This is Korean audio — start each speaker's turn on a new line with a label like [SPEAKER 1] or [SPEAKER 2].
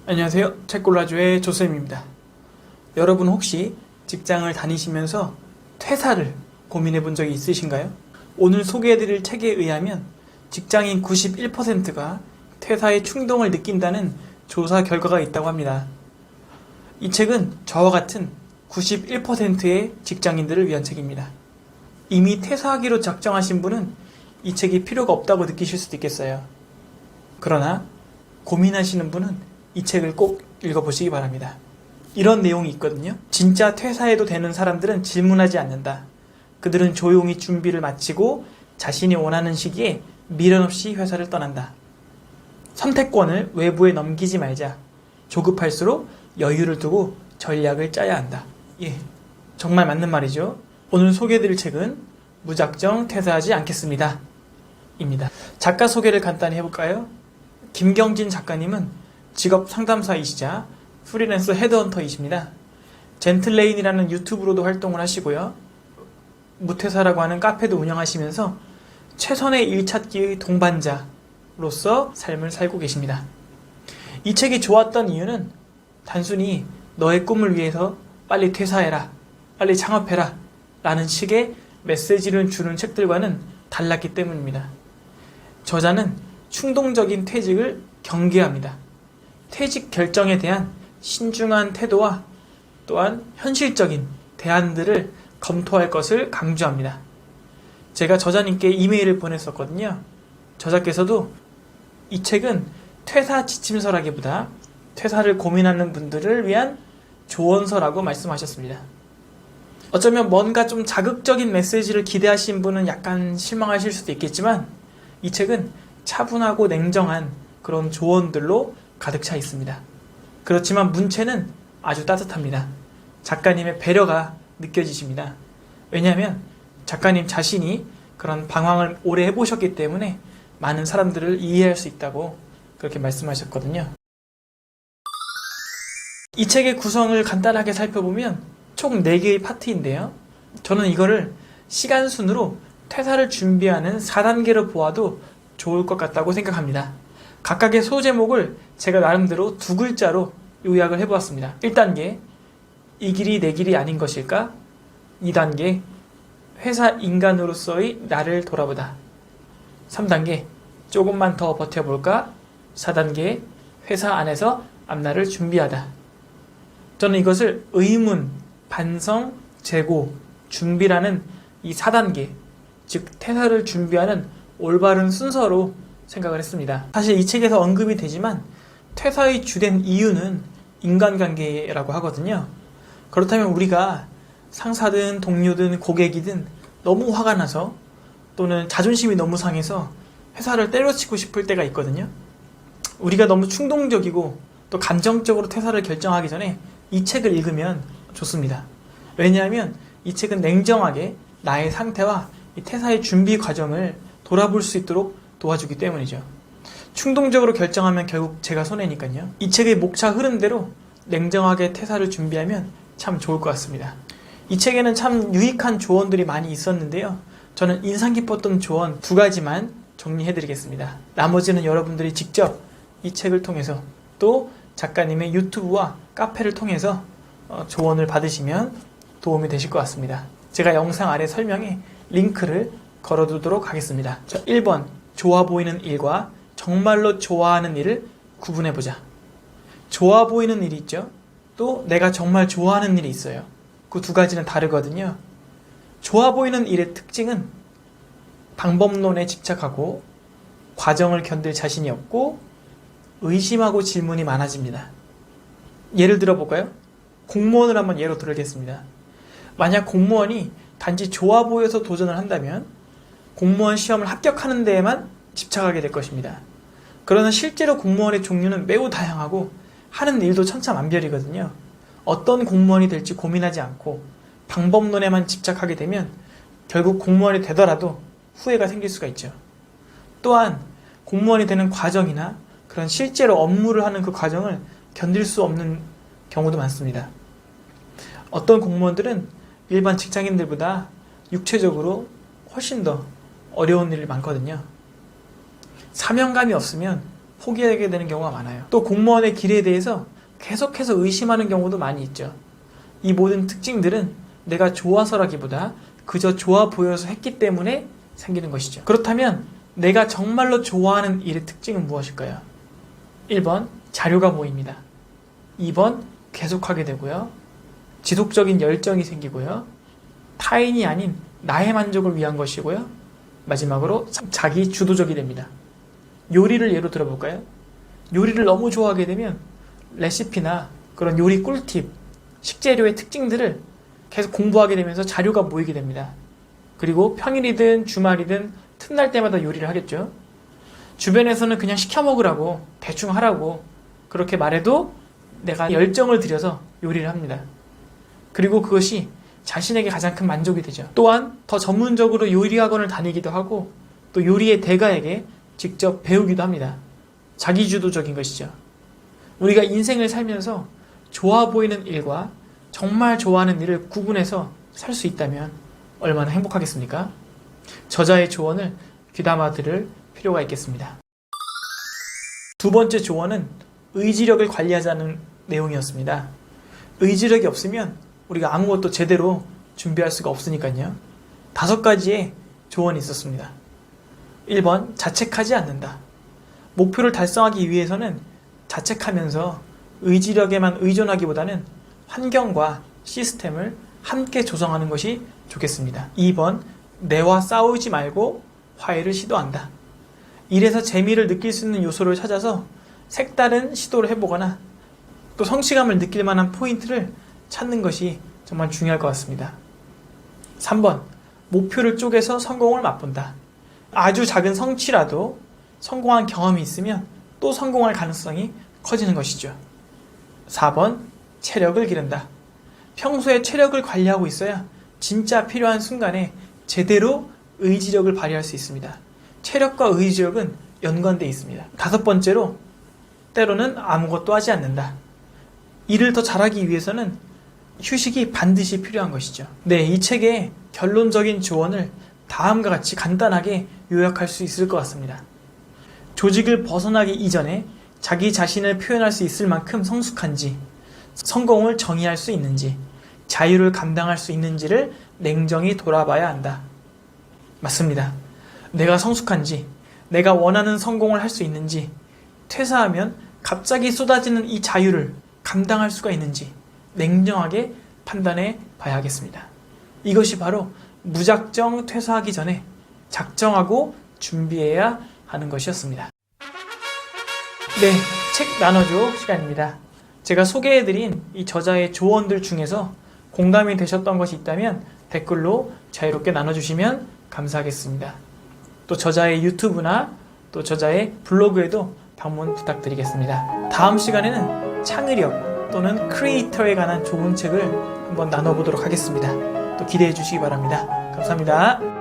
[SPEAKER 1] 안녕하세요. 책골라주의 조쌤입니다. 여러분 혹시 직장을 다니시면서 퇴사를 고민해 본 적이 있으신가요? 오늘 소개해드릴 책에 의하면 직장인 91%가 퇴사의 충동을 느낀다는 조사 결과가 있다고 합니다. 이 책은 저와 같은 91%의 직장인들을 위한 책입니다. 이미 퇴사하기로 작정하신 분은 이 책이 필요가 없다고 느끼실 수도 있겠어요. 그러나 고민하시는 분은 이 책을 꼭 읽어보시기 바랍니다. 이런 내용이 있거든요. 진짜 퇴사해도 되는 사람들은 질문하지 않는다. 그들은 조용히 준비를 마치고 자신이 원하는 시기에 미련 없이 회사를 떠난다. 선택권을 외부에 넘기지 말자. 조급할수록 여유를 두고 전략을 짜야 한다. 정말 맞는 말이죠. 오늘 소개해드릴 책은 무작정 퇴사하지 않겠습니다. 입니다. 작가 소개를 간단히 해볼까요? 김경진 작가님은 직업 상담사이시자 프리랜서 헤드헌터이십니다. 젠틀레인이라는 유튜브로도 활동을 하시고요. 무퇴사라고 하는 카페도 운영하시면서 최선의 일 찾기의 동반자로서 삶을 살고 계십니다. 이 책이 좋았던 이유는 단순히 너의 꿈을 위해서 빨리 퇴사해라, 빨리 창업해라 라는 식의 메시지를 주는 책들과는 달랐기 때문입니다. 저자는 충동적인 퇴직을 경계합니다. 퇴직 결정에 대한 신중한 태도와 또한 현실적인 대안들을 검토할 것을 강조합니다. 제가 저자님께 이메일을 보냈었거든요. 저자께서도 이 책은 퇴사 지침서라기보다 퇴사를 고민하는 분들을 위한 조언서라고 말씀하셨습니다. 어쩌면 뭔가 좀 자극적인 메시지를 기대하신 분은 약간 실망하실 수도 있겠지만 이 책은 차분하고 냉정한 그런 조언들로 가득 차 있습니다. 그렇지만 문체는 아주 따뜻합니다. 작가님의 배려가 느껴지십니다. 왜냐하면 작가님 자신이 그런 방황을 오래 해보셨기 때문에 많은 사람들을 이해할 수 있다고 그렇게 말씀하셨거든요. 이 책의 구성을 간단하게 살펴보면 총 4개의 파트인데요. 저는 이거를 시간 순으로 퇴사를 준비하는 4단계로 보아도 좋을 것 같다고 생각합니다. 각각의 소제목을 제가 나름대로 2글자로 요약을 해보았습니다. 1단계, 이 길이 내 길이 아닌 것일까? 2단계, 회사 인간으로서의 나를 돌아보다. 3단계, 조금만 더 버텨볼까? 4단계, 회사 안에서 앞날을 준비하다. 저는 이것을 의문, 반성, 재고, 준비라는 이 4단계, 즉 퇴사를 준비하는 올바른 순서로 생각을 했습니다. 사실 이 책에서 언급이 되지만 퇴사의 주된 이유는 인간관계라고 하거든요. 그렇다면 우리가 상사든 동료든 고객이든 너무 화가 나서 또는 자존심이 너무 상해서 회사를 때려치고 싶을 때가 있거든요. 우리가 너무 충동적이고 또 감정적으로 퇴사를 결정하기 전에 이 책을 읽으면 좋습니다. 왜냐하면 이 책은 냉정하게 나의 상태와 이 퇴사의 준비 과정을 돌아볼 수 있도록 도와주기 때문이죠. 충동적으로 결정하면 결국 제가 손해니까요. 이 책의 목차 흐름대로 냉정하게 퇴사를 준비하면 참 좋을 것 같습니다. 이 책에는 참 유익한 조언들이 많이 있었는데요. 저는 인상 깊었던 조언 2가지만 정리해드리겠습니다. 나머지는 여러분들이 직접 이 책을 통해서 또 작가님의 유튜브와 카페를 통해서 조언을 받으시면 도움이 되실 것 같습니다. 제가 영상 아래 설명에 링크를 걸어두도록 하겠습니다. 1번, 좋아 보이는 일과 정말로 좋아하는 일을 구분해보자. 좋아 보이는 일이 있죠. 또 내가 정말 좋아하는 일이 있어요. 그 2가지는 다르거든요. 좋아 보이는 일의 특징은 방법론에 집착하고 과정을 견딜 자신이 없고 의심하고 질문이 많아집니다. 예를 들어볼까요? 공무원을 한번 예로 들겠습니다. 만약 공무원이 단지 좋아 보여서 도전을 한다면 공무원 시험을 합격하는 데에만 집착하게 될 것입니다. 그러나 실제로 공무원의 종류는 매우 다양하고 하는 일도 천차만별이거든요. 어떤 공무원이 될지 고민하지 않고 방법론에만 집착하게 되면 결국 공무원이 되더라도 후회가 생길 수가 있죠. 또한 공무원이 되는 과정이나 그런 실제로 업무를 하는 그 과정을 견딜 수 없는 경우도 많습니다. 어떤 공무원들은 일반 직장인들보다 육체적으로 훨씬 더 어려운 일이 많거든요. 사명감이 없으면 포기하게 되는 경우가 많아요. 또 공무원의 길에 대해서 계속해서 의심하는 경우도 많이 있죠. 이 모든 특징들은 내가 좋아서라기보다 그저 좋아 보여서 했기 때문에 생기는 것이죠. 그렇다면 내가 정말로 좋아하는 일의 특징은 무엇일까요? 1번, 자료가 보입니다. 2번, 계속하게 되고요. 지속적인 열정이 생기고요. 타인이 아닌 나의 만족을 위한 것이고요. 마지막으로 자기 주도적이 됩니다. 요리를 예로 들어볼까요? 요리를 너무 좋아하게 되면 레시피나 그런 요리 꿀팁, 식재료의 특징들을 계속 공부하게 되면서 자료가 모이게 됩니다. 그리고 평일이든 주말이든 틈날 때마다 요리를 하겠죠. 주변에서는 그냥 시켜 먹으라고, 대충 하라고 그렇게 말해도 내가 열정을 들여서 요리를 합니다. 그리고 그것이 자신에게 가장 큰 만족이 되죠. 또한 더 전문적으로 요리 학원을 다니기도 하고 또 요리의 대가에게 직접 배우기도 합니다. 자기주도적인 것이죠. 우리가 인생을 살면서 좋아 보이는 일과 정말 좋아하는 일을 구분해서 살 수 있다면 얼마나 행복하겠습니까? 저자의 조언을 귀담아 들을 필요가 있겠습니다. 두 번째 조언은 의지력을 관리하자는 내용이었습니다. 의지력이 없으면 우리가 아무것도 제대로 준비할 수가 없으니까요. 5가지의 조언이 있었습니다. 1번, 자책하지 않는다. 목표를 달성하기 위해서는 자책하면서 의지력에만 의존하기보다는 환경과 시스템을 함께 조성하는 것이 좋겠습니다. 2번, 내와 싸우지 말고 화해를 시도한다. 일에서 재미를 느낄 수 있는 요소를 찾아서 색다른 시도를 해보거나 또 성취감을 느낄 만한 포인트를 찾는 것이 정말 중요할 것 같습니다. 3번, 목표를 쪼개서 성공을 맛본다. 아주 작은 성취라도 성공한 경험이 있으면 또 성공할 가능성이 커지는 것이죠. 4번, 체력을 기른다. 평소에 체력을 관리하고 있어야 진짜 필요한 순간에 제대로 의지력을 발휘할 수 있습니다. 체력과 의지력은 연관되어 있습니다. 5번째로, 때로는 아무것도 하지 않는다. 일을 더 잘하기 위해서는 휴식이 반드시 필요한 것이죠. 네, 이 책의 결론적인 조언을 다음과 같이 간단하게 요약할 수 있을 것 같습니다. 조직을 벗어나기 이전에 자기 자신을 표현할 수 있을 만큼 성숙한지, 성공을 정의할 수 있는지, 자유를 감당할 수 있는지를 냉정히 돌아봐야 한다. 맞습니다. 내가 성숙한지, 내가 원하는 성공을 할 수 있는지, 퇴사하면 갑자기 쏟아지는 이 자유를 감당할 수가 있는지 냉정하게 판단해 봐야 하겠습니다. 이것이 바로 무작정 퇴사하기 전에 작정하고 준비해야 하는 것이었습니다. 네, 책 나눠줘 시간입니다. 제가 소개해드린 이 저자의 조언들 중에서 공감이 되셨던 것이 있다면 댓글로 자유롭게 나눠주시면 감사하겠습니다. 또 저자의 유튜브나 또 저자의 블로그에도 방문 부탁드리겠습니다. 다음 시간에는 창의력 또는 크리에이터에 관한 좋은 책을 한번 나눠보도록 하겠습니다. 또 기대해 주시기 바랍니다. 감사합니다.